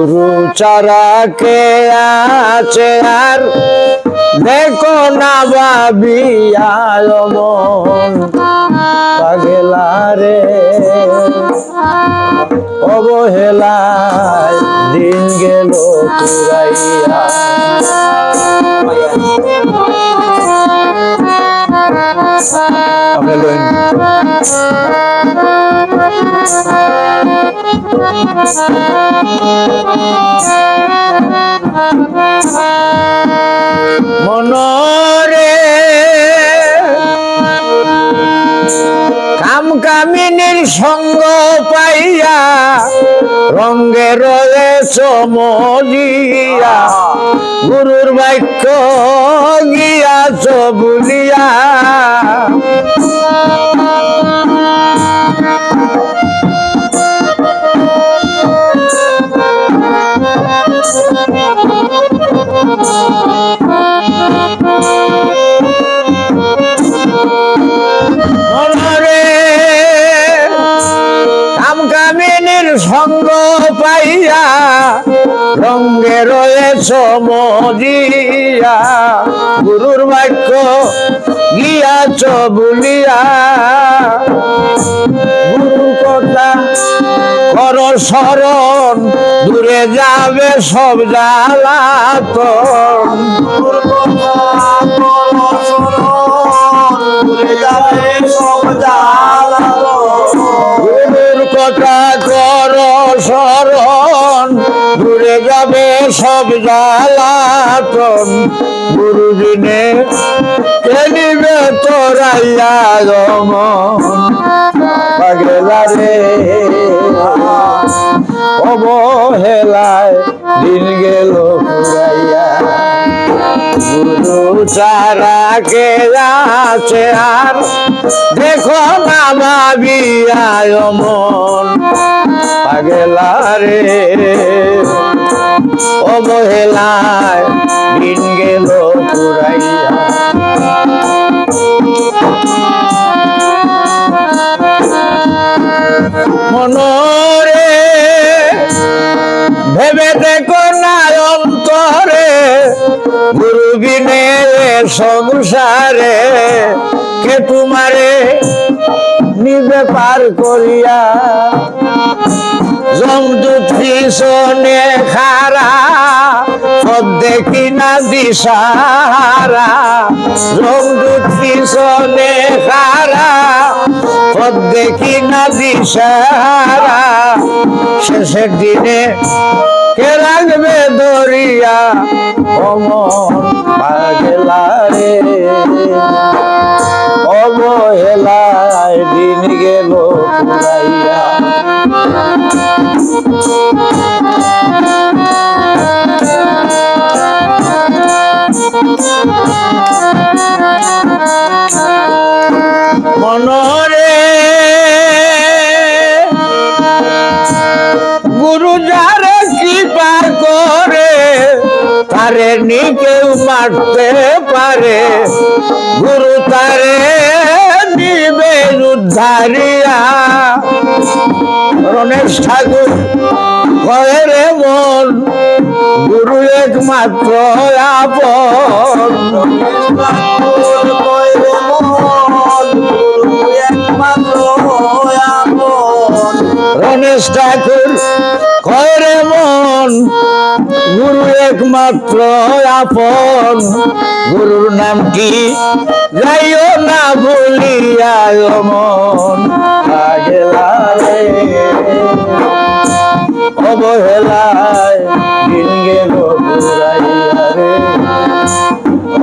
গুরু ছাড়া কে আছে আর দেখো না ভাবিয়া মন পাগলা রে অবহেলায় দিন গেল পুরাইয়া মনরে কামকামিনীর সঙ্গ পাইয়া রঙ্গে রয়েছ মরিয়া গুরুর বাক্য গিয়াছ ভুলিয়া কামকামিনীর সঙ্গ পাইয়া রঙ্গে রয়েছ মরিয়া গুরুর বাক্য গিয়াছ ভুলিয়া গুরুর কথা কর স্মরণ দূরে যাবে সব জ্বালাতন গুরুর কথা কর স্মরণ দূরে যাবে সব জ্বালাতন গুরুর কথা কর স্মরণ দূরে যাবে সব জ্বালাতন গুরু বিনে কে নিবে তোরাইয়া মন পাগলা রে অবহেলায় দিন গেল পুরাইয়া গুরু ছাড়া কে আছে আর দেখো না ভাবিয়া মন পাগলা রে অবহেলায় দিন গেল পুরাইয়া মনরে ভেবে দেখো না অন্তরে গুরু বিনে সংসারে কে তোমারে নিবে পার করিয়া যমদূত পিছনে খারা পথ দেখি না দিশারা যমদূত পিছনে খারা পথ দেখি না দিশারা শেষের দিনে কে রাখবে দরিয়া অমন পাগলা রে অবহেলায় দিন গেল পুরাইয়া মনরে গুরু যারে কৃপা করে তারে নি কেউ মারতে পারে গুরু তারে নিবে উদ্ধারিয়া রণেশ ঠাকুর কয়ে রে মন গুরু একমাত্র আপন রণেশ ঠাকুর কয়ে রে মন গুরু একমাত্র আপন গুরুর নাম কি যাইও না ভুলিয়া মন পাগলা রে অবহেলায় দিন গেল পুরাইয়া রে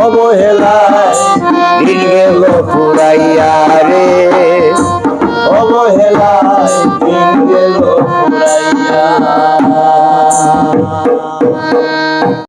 অবহেলায় দিন গেল পুরাইয়া রে।